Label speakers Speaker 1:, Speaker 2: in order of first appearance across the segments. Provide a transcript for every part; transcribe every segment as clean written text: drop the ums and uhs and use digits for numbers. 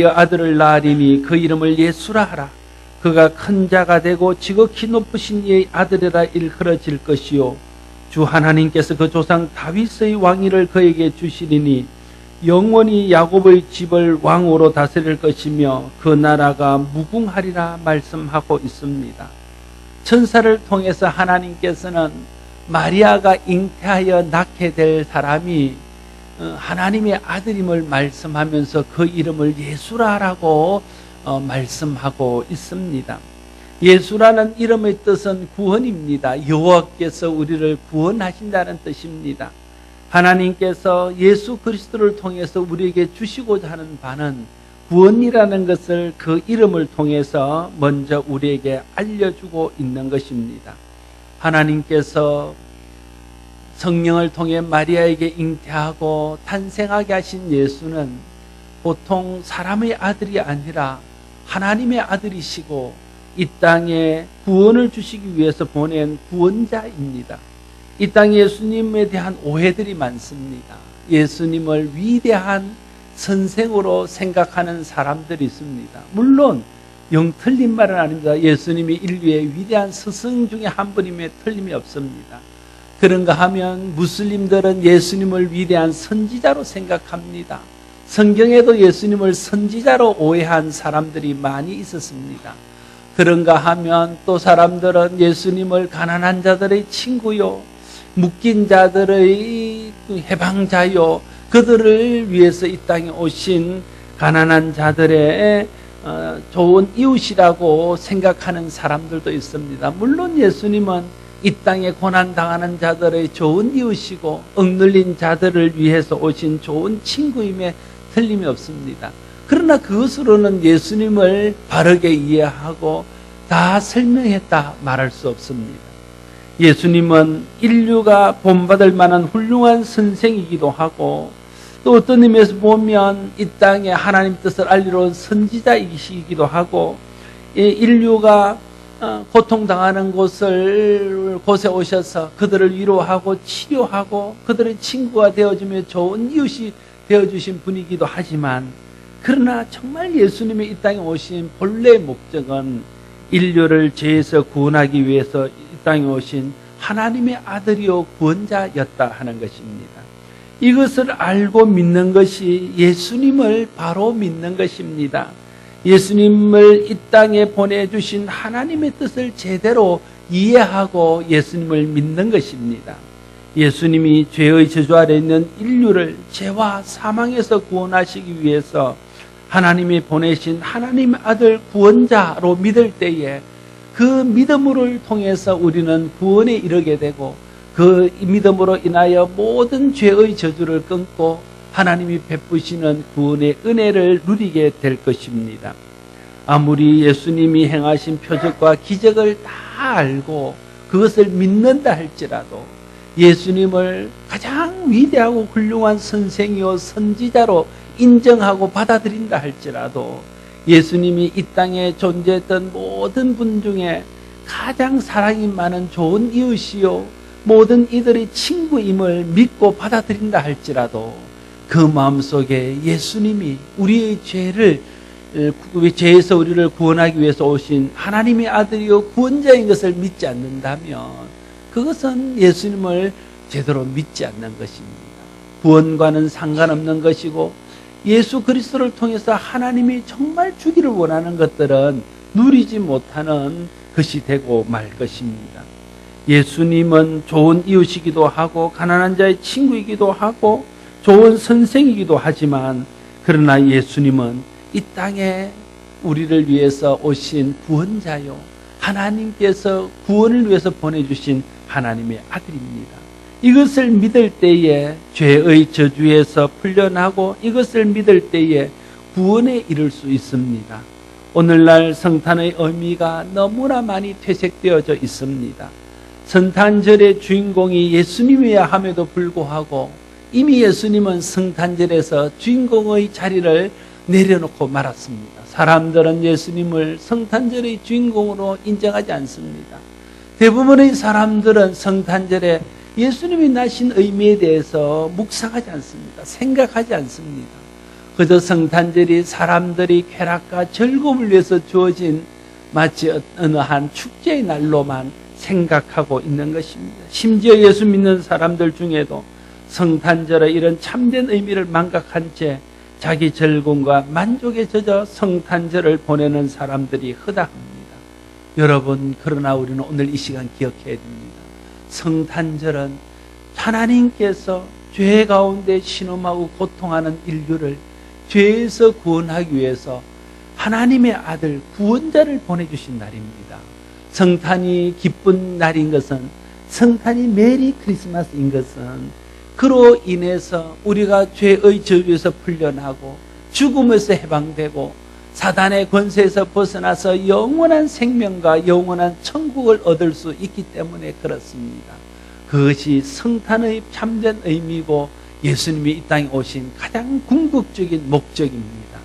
Speaker 1: 아들을 낳으리니 그 이름을 예수라 하라. 그가 큰 자가 되고 지극히 높으신 이의 아들이라 일컬어질 것이요 주 하나님께서 그 조상 다윗의 왕위를 그에게 주시리니 영원히 야곱의 집을 왕으로 다스릴 것이며 그 나라가 무궁하리라 말씀하고 있습니다. 천사를 통해서 하나님께서는 마리아가 잉태하여 낳게 될 사람이 하나님의 아들임을 말씀하면서 그 이름을 예수라라고 말씀하고 있습니다. 예수라는 이름의 뜻은 구원입니다. 여호와께서 우리를 구원하신다는 뜻입니다. 하나님께서 예수 그리스도를 통해서 우리에게 주시고자 하는 바는 구원이라는 것을 그 이름을 통해서 먼저 우리에게 알려주고 있는 것입니다. 하나님께서 성령을 통해 마리아에게 잉태하고 탄생하게 하신 예수는 보통 사람의 아들이 아니라 하나님의 아들이시고 이 땅에 구원을 주시기 위해서 보낸 구원자입니다. 이 땅에 예수님에 대한 오해들이 많습니다. 예수님을 위대한 선생으로 생각하는 사람들이 있습니다. 물론 영 틀린 말은 아닙니다. 예수님이 인류의 위대한 스승 중에 한 분임에 틀림이 없습니다. 그런가 하면 무슬림들은 예수님을 위대한 선지자로 생각합니다. 성경에도 예수님을 선지자로 오해한 사람들이 많이 있었습니다. 그런가 하면 또 사람들은 예수님을 가난한 자들의 친구요, 묶인 자들의 해방자요, 그들을 위해서 이 땅에 오신 가난한 자들의 좋은 이웃이라고 생각하는 사람들도 있습니다. 물론 예수님은 이 땅에 고난당하는 자들의 좋은 이웃이고 억눌린 자들을 위해서 오신 좋은 친구임에 틀림이 없습니다. 그러나 그것으로는 예수님을 바르게 이해하고 다 설명했다 말할 수 없습니다. 예수님은 인류가 본받을 만한 훌륭한 선생이기도 하고 또 어떤 의미에서 보면 이 땅에 하나님 뜻을 알리러 온 선지자이시기도 하고 인류가 고통당하는 곳에 오셔서 그들을 위로하고 치료하고 그들의 친구가 되어주며 좋은 이웃이 되어주신 분이기도 하지만 그러나 정말 예수님이 이 땅에 오신 본래의 목적은 인류를 죄에서 구원하기 위해서 이 땅에 오신 하나님의 아들이요 구원자였다 하는 것입니다. 이것을 알고 믿는 것이 예수님을 바로 믿는 것입니다. 예수님을 이 땅에 보내주신 하나님의 뜻을 제대로 이해하고 예수님을 믿는 것입니다. 예수님이 죄의 저주 아래 있는 인류를 죄와 사망에서 구원하시기 위해서 하나님이 보내신 하나님의 아들 구원자로 믿을 때에 그 믿음을 통해서 우리는 구원에 이르게 되고 그 믿음으로 인하여 모든 죄의 저주를 끊고 하나님이 베푸시는 구원의 은혜를 누리게 될 것입니다. 아무리 예수님이 행하신 표적과 기적을 다 알고 그것을 믿는다 할지라도 예수님을 가장 위대하고 훌륭한 선생이요 선지자로 인정하고 받아들인다 할지라도 예수님이 이 땅에 존재했던 모든 분 중에 가장 사랑이 많은 좋은 이웃이요 모든 이들의 친구임을 믿고 받아들인다 할지라도 그 마음속에 예수님이 우리의 죄에서 우리를 구원하기 위해서 오신 하나님의 아들이요 구원자인 것을 믿지 않는다면 그것은 예수님을 제대로 믿지 않는 것입니다. 구원과는 상관없는 것이고 예수 그리스도를 통해서 하나님이 정말 주기를 원하는 것들은 누리지 못하는 것이 되고 말 것입니다. 예수님은 좋은 이웃이기도 하고 가난한 자의 친구이기도 하고 좋은 선생이기도 하지만 그러나 예수님은 이 땅에 우리를 위해서 오신 구원자요 하나님께서 구원을 위해서 보내주신 하나님의 아들입니다. 이것을 믿을 때에 죄의 저주에서 풀려나고 이것을 믿을 때에 구원에 이를 수 있습니다. 오늘날 성탄의 의미가 너무나 많이 퇴색되어져 있습니다. 성탄절의 주인공이 예수님이어야 함에도 불구하고 이미 예수님은 성탄절에서 주인공의 자리를 내려놓고 말았습니다. 사람들은 예수님을 성탄절의 주인공으로 인정하지 않습니다. 대부분의 사람들은 성탄절에 예수님이 나신 의미에 대해서 묵상하지 않습니다. 생각하지 않습니다. 그저 성탄절이 사람들이 쾌락과 즐거움을 위해서 주어진 마치 어느 한 축제의 날로만 생각하고 있는 것입니다. 심지어 예수 믿는 사람들 중에도 성탄절의 이런 참된 의미를 망각한 채 자기 즐거움과 만족에 젖어 성탄절을 보내는 사람들이 허다합니다. 여러분, 그러나 우리는 오늘 이 시간 기억해야 됩니다. 성탄절은 하나님께서 죄 가운데 신음하고 고통하는 인류를 죄에서 구원하기 위해서 하나님의 아들 구원자를 보내주신 날입니다. 성탄이 기쁜 날인 것은, 성탄이 메리 크리스마스인 것은 그로 인해서 우리가 죄의 저주에서 풀려나고 죽음에서 해방되고 사단의 권세에서 벗어나서 영원한 생명과 영원한 천국을 얻을 수 있기 때문에 그렇습니다. 그것이 성탄의 참된 의미고 예수님이 이 땅에 오신 가장 궁극적인 목적입니다.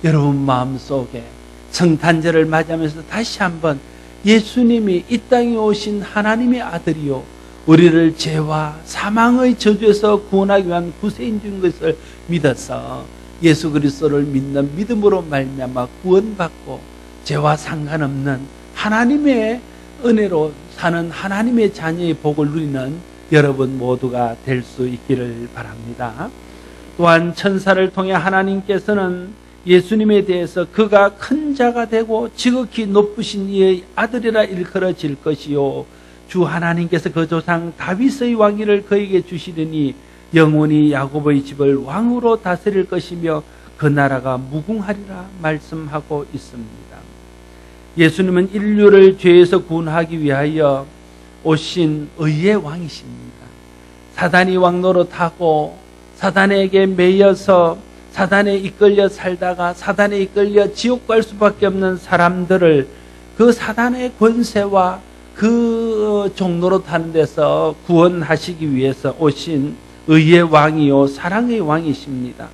Speaker 1: 여러분 마음속에 성탄절을 맞이하면서 다시 한번 예수님이 이 땅에 오신 하나님의 아들이요 우리를 죄와 사망의 저주에서 구원하기 위한 구세인 중 것을 믿어서 예수 그리스도를 믿는 믿음으로 말미암아 구원받고 죄와 상관없는 하나님의 은혜로 사는 하나님의 자녀의 복을 누리는 여러분 모두가 될 수 있기를 바랍니다. 또한 천사를 통해 하나님께서는 예수님에 대해서 그가 큰 자가 되고 지극히 높으신 이의 아들이라 일컬어질 것이요 주 하나님께서 그 조상 다윗의 왕위를 그에게 주시리니 영원히 야곱의 집을 왕으로 다스릴 것이며 그 나라가 무궁하리라 말씀하고 있습니다. 예수님은 인류를 죄에서 구원하기 위하여 오신 의의 왕이십니다. 사단이 왕노릇하고 사단에게 매여서 사단에 이끌려 살다가 사단에 이끌려 지옥 갈 수밖에 없는 사람들을 그 사단의 권세와 그 종로로 타는 데서 구원하시기 위해서 오신 의의 왕이요 사랑의 왕이십니다.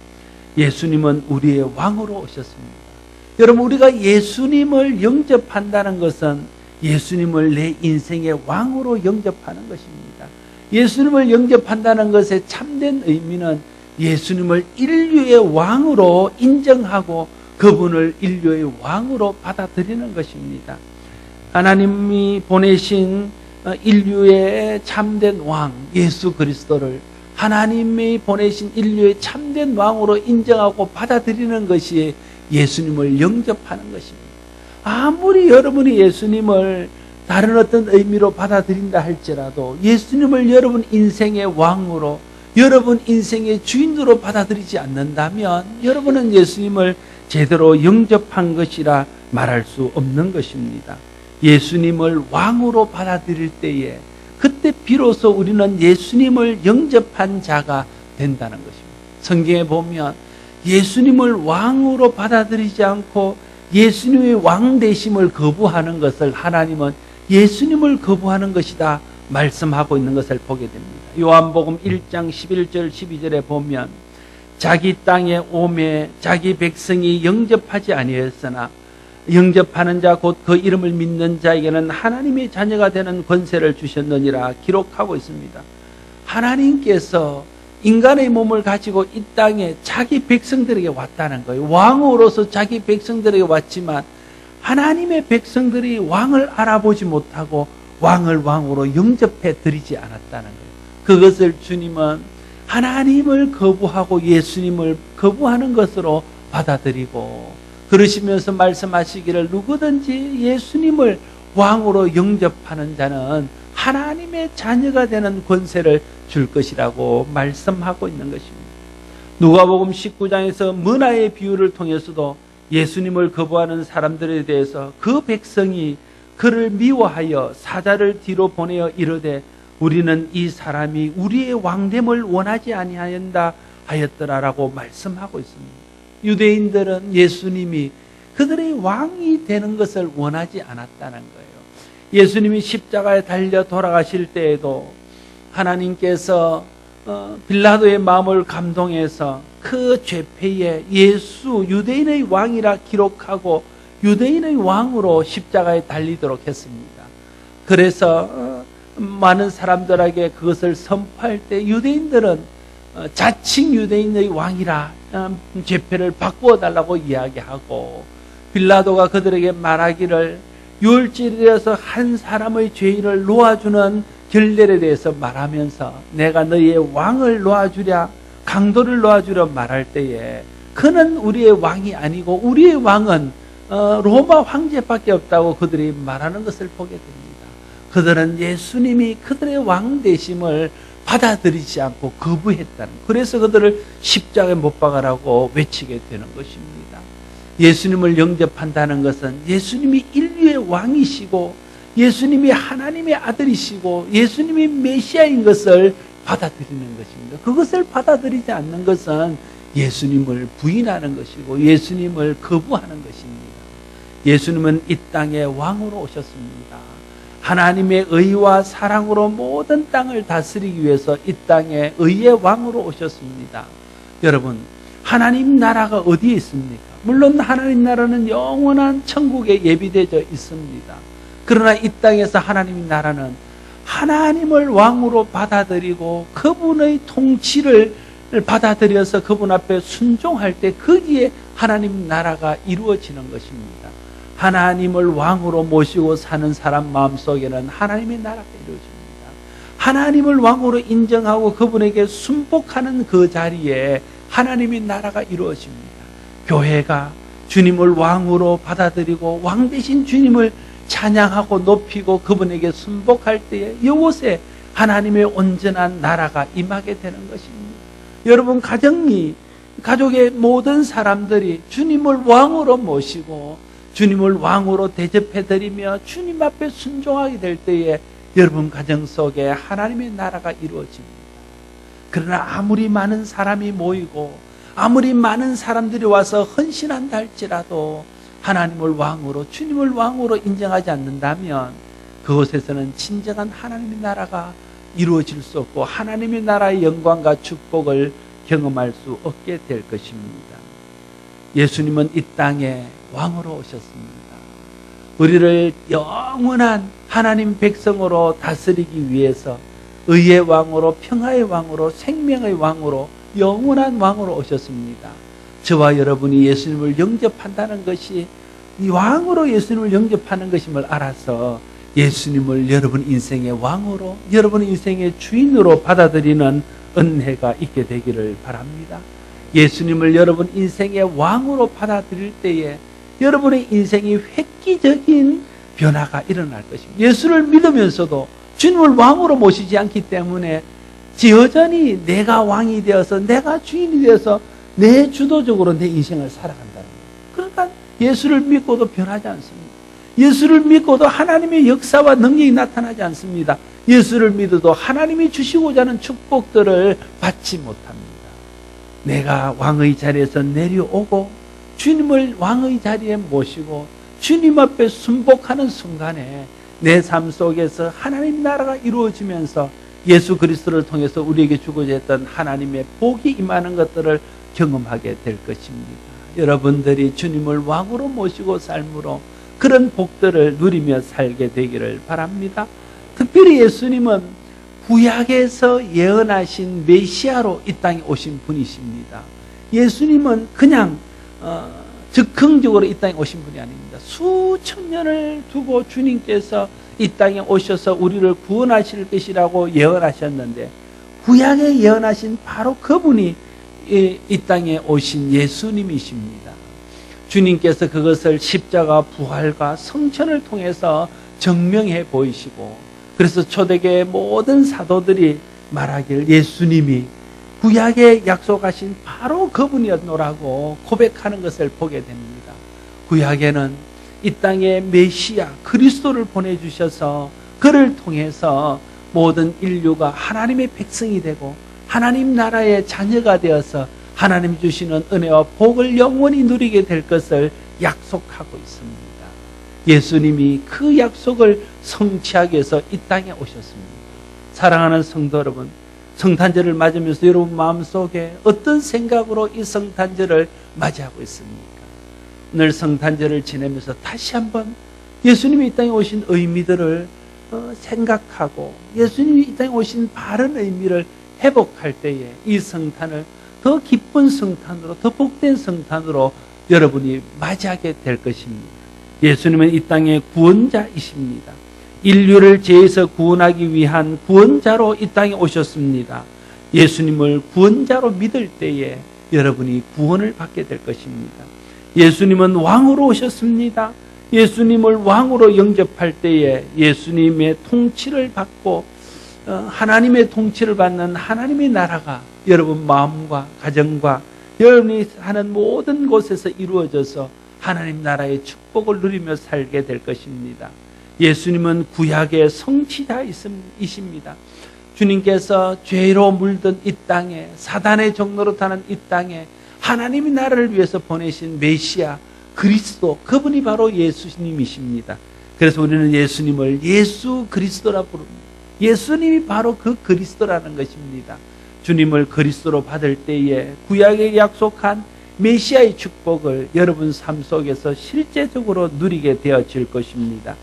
Speaker 1: 예수님은 우리의 왕으로 오셨습니다. 여러분, 우리가 예수님을 영접한다는 것은 예수님을 내 인생의 왕으로 영접하는 것입니다. 예수님을 영접한다는 것의 참된 의미는 예수님을 인류의 왕으로 인정하고 그분을 인류의 왕으로 받아들이는 것입니다. 하나님이 보내신 인류의 참된 왕 예수 그리스도를 하나님이 보내신 인류의 참된 왕으로 인정하고 받아들이는 것이 예수님을 영접하는 것입니다. 아무리 여러분이 예수님을 다른 어떤 의미로 받아들인다 할지라도 예수님을 여러분 인생의 왕으로 여러분 인생의 주인으로 받아들이지 않는다면 여러분은 예수님을 제대로 영접한 것이라 말할 수 없는 것입니다. 예수님을 왕으로 받아들일 때에 그때 비로소 우리는 예수님을 영접한 자가 된다는 것입니다. 성경에 보면 예수님을 왕으로 받아들이지 않고 예수님의 왕 되심을 거부하는 것을 하나님은 예수님을 거부하는 것이다 말씀하고 있는 것을 보게 됩니다. 요한복음 1장 11절 12절에 보면 자기 땅에 오매 자기 백성이 영접하지 아니하였으나 영접하는 자 곧 그 이름을 믿는 자에게는 하나님의 자녀가 되는 권세를 주셨느니라 기록하고 있습니다. 하나님께서 인간의 몸을 가지고 이 땅에 자기 백성들에게 왔다는 거예요. 왕으로서 자기 백성들에게 왔지만 하나님의 백성들이 왕을 알아보지 못하고 왕을 왕으로 영접해 드리지 않았다는 거예요. 그것을 주님은 하나님을 거부하고 예수님을 거부하는 것으로 받아들이고 그러시면서 말씀하시기를 누구든지 예수님을 왕으로 영접하는 자는 하나님의 자녀가 되는 권세를 줄 것이라고 말씀하고 있는 것입니다. 누가복음 19장에서 문화의 비유를 통해서도 예수님을 거부하는 사람들에 대해서 그 백성이 그를 미워하여 사자를 뒤로 보내어 이르되 우리는 이 사람이 우리의 왕됨을 원하지 아니하였다 하였더라라고 말씀하고 있습니다. 유대인들은 예수님이 그들의 왕이 되는 것을 원하지 않았다는 거예요. 예수님이 십자가에 달려 돌아가실 때에도 하나님께서 빌라도의 마음을 감동해서 그 죄패에 예수 유대인의 왕이라 기록하고 유대인의 왕으로 십자가에 달리도록 했습니다. 그래서 많은 사람들에게 그것을 선포할 때 유대인들은 자칭 유대인의 왕이라 죄패를 바꾸어 달라고 이야기하고, 빌라도가 그들에게 말하기를 유월절이라서 한 사람의 죄인을 놓아주는 결례에 대해서 말하면서 내가 너희의 왕을 놓아주랴, 강도를 놓아주려 말할 때에 그는 우리의 왕이 아니고 우리의 왕은 로마 황제밖에 없다고 그들이 말하는 것을 보게 됩니다. 그들은 예수님이 그들의 왕 되심을 받아들이지 않고 거부했다는, 그래서 그들을 십자가에 못 박아라고 외치게 되는 것입니다. 예수님을 영접한다는 것은 예수님이 인류의 왕이시고 예수님이 하나님의 아들이시고 예수님이 메시아인 것을 받아들이는 것입니다. 그것을 받아들이지 않는 것은 예수님을 부인하는 것이고 예수님을 거부하는 것입니다. 예수님은 이 땅에 왕으로 오셨습니다. 하나님의 의와 사랑으로 모든 땅을 다스리기 위해서 이 땅에 의의 왕으로 오셨습니다. 여러분, 하나님 나라가 어디에 있습니까? 물론 하나님 나라는 영원한 천국에 예비되어 있습니다. 그러나 이 땅에서 하나님 나라는 하나님을 왕으로 받아들이고 그분의 통치를 받아들여서 그분 앞에 순종할 때 거기에 하나님 나라가 이루어지는 것입니다. 하나님을 왕으로 모시고 사는 사람 마음속에는 하나님의 나라가 이루어집니다. 하나님을 왕으로 인정하고 그분에게 순복하는 그 자리에 하나님의 나라가 이루어집니다. 교회가 주님을 왕으로 받아들이고 왕 대신 주님을 찬양하고 높이고 그분에게 순복할 때에 이곳에 하나님의 온전한 나라가 임하게 되는 것입니다. 여러분, 가족의 모든 사람들이 주님을 왕으로 모시고 주님을 왕으로 대접해드리며 주님 앞에 순종하게 될 때에 여러분 가정 속에 하나님의 나라가 이루어집니다. 그러나 아무리 많은 사람이 모이고 아무리 많은 사람들이 와서 헌신한다 할지라도 하나님을 왕으로, 주님을 왕으로 인정하지 않는다면 그곳에서는 진정한 하나님의 나라가 이루어질 수 없고 하나님의 나라의 영광과 축복을 경험할 수 없게 될 것입니다. 예수님은 이 땅에 왕으로 오셨습니다. 우리를 영원한 하나님 백성으로 다스리기 위해서 의의 왕으로, 평화의 왕으로, 생명의 왕으로, 영원한 왕으로 오셨습니다. 저와 여러분이 예수님을 영접한다는 것이 이 왕으로 예수님을 영접하는 것임을 알아서 예수님을 여러분 인생의 왕으로, 여러분 인생의 주인으로 받아들이는 은혜가 있게 되기를 바랍니다. 예수님을 여러분 인생의 왕으로 받아들일 때에 여러분의 인생이 획기적인 변화가 일어날 것입니다. 예수를 믿으면서도 주님을 왕으로 모시지 않기 때문에 여전히 내가 왕이 되어서 내가 주인이 되어서 내 주도적으로 내 인생을 살아간다는 거예요. 그러니까 예수를 믿고도 변하지 않습니다. 예수를 믿고도 하나님의 역사와 능력이 나타나지 않습니다. 예수를 믿어도 하나님이 주시고자 하는 축복들을 받지 못합니다. 내가 왕의 자리에서 내려오고 주님을 왕의 자리에 모시고 주님 앞에 순복하는 순간에 내 삶 속에서 하나님 나라가 이루어지면서 예수 그리스도를 통해서 우리에게 주고자 했던 하나님의 복이 임하는 것들을 경험하게 될 것입니다. 여러분들이 주님을 왕으로 모시고 삶으로 그런 복들을 누리며 살게 되기를 바랍니다. 특별히 예수님은 구약에서 예언하신 메시아로 이 땅에 오신 분이십니다. 예수님은 그냥 즉흥적으로 이 땅에 오신 분이 아닙니다. 수천 년을 두고 주님께서 이 땅에 오셔서 우리를 구원하실 것이라고 예언하셨는데 구약에 예언하신 바로 그분이 이 땅에 오신 예수님이십니다. 주님께서 그것을 십자가 부활과 성천을 통해서 증명해 보이시고 그래서 초대교회 모든 사도들이 말하길 예수님이 구약에 약속하신 바로 그분이었노라고 고백하는 것을 보게 됩니다. 구약에는 이 땅에 메시아 그리스도를 보내주셔서 그를 통해서 모든 인류가 하나님의 백성이 되고 하나님 나라의 자녀가 되어서 하나님 주시는 은혜와 복을 영원히 누리게 될 것을 약속하고 있습니다. 예수님이 그 약속을 성취하기 위해서 이 땅에 오셨습니다. 사랑하는 성도 여러분, 성탄절을 맞으면서 여러분 마음속에 어떤 생각으로 이 성탄절을 맞이하고 있습니까? 오늘 성탄절을 지내면서 다시 한번 예수님이 이 땅에 오신 의미들을 생각하고 예수님이 이 땅에 오신 바른 의미를 회복할 때에 이 성탄을 더 기쁜 성탄으로, 더 복된 성탄으로 여러분이 맞이하게 될 것입니다. 예수님은 이 땅의 구원자이십니다. 인류를 죄에서 구원하기 위한 구원자로 이 땅에 오셨습니다. 예수님을 구원자로 믿을 때에 여러분이 구원을 받게 될 것입니다. 예수님은 왕으로 오셨습니다. 예수님을 왕으로 영접할 때에 예수님의 통치를 받고 하나님의 통치를 받는 하나님의 나라가 여러분 마음과 가정과 여러분이 사는 모든 곳에서 이루어져서 하나님 나라의 축복을 누리며 살게 될 것입니다. 예수님은 구약의 성취자이십니다. 주님께서 죄로 물든 이 땅에, 사단의 종로로 타는 이 땅에 하나님의 나라를 위해서 보내신 메시아 그리스도, 그분이 바로 예수님이십니다. 그래서 우리는 예수님을 예수 그리스도라 부릅니다. 예수님이 바로 그 그리스도라는 것입니다. 주님을 그리스도로 받을 때에 구약에 약속한 메시아의 축복을 여러분 삶 속에서 실제적으로 누리게 되어질 것입니다.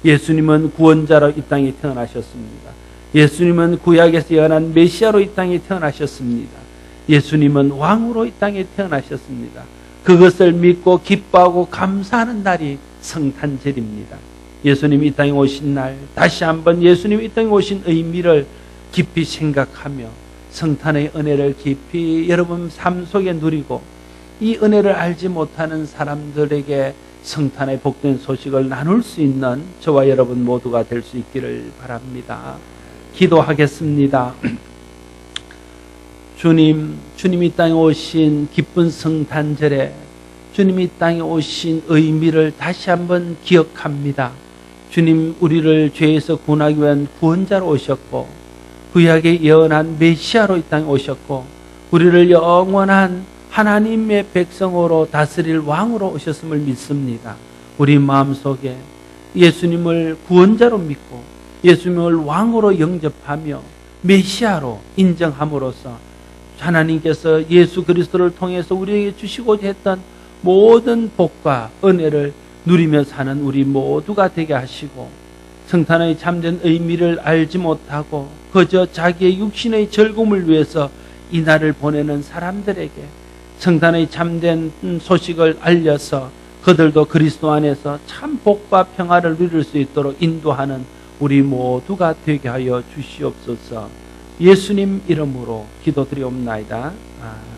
Speaker 1: 예수님은 구원자로 이 땅에 태어나셨습니다. 예수님은 구약에서 예언한 메시아로 이 땅에 태어나셨습니다. 예수님은 왕으로 이 땅에 태어나셨습니다. 그것을 믿고 기뻐하고 감사하는 날이 성탄절입니다. 예수님이 이 땅에 오신 날, 다시 한번 예수님이 이 땅에 오신 의미를 깊이 생각하며 성탄의 은혜를 깊이 여러분 삶 속에 누리고 이 은혜를 알지 못하는 사람들에게 성탄의 복된 소식을 나눌 수 있는 저와 여러분 모두가 될 수 있기를 바랍니다. 기도하겠습니다. 주님이 이 땅에 오신 기쁜 성탄절에 주님이 이 땅에 오신 의미를 다시 한번 기억합니다. 주님, 우리를 죄에서 구원하기 위한 구원자로 오셨고 구약에 예언한 메시아로 이 땅에 오셨고 우리를 영원한 하나님의 백성으로 다스릴 왕으로 오셨음을 믿습니다. 우리 마음속에 예수님을 구원자로 믿고 예수님을 왕으로 영접하며 메시아로 인정함으로써 하나님께서 예수 그리스도를 통해서 우리에게 주시고자 했던 모든 복과 은혜를 누리며 사는 우리 모두가 되게 하시고 성탄의 참된 의미를 알지 못하고 그저 자기의 육신의 즐거움을 위해서 이 날을 보내는 사람들에게 성탄의 참된 소식을 알려서 그들도 그리스도 안에서 참 복과 평화를 누릴 수 있도록 인도하는 우리 모두가 되게 하여 주시옵소서. 예수님 이름으로 기도드리옵나이다. 아멘.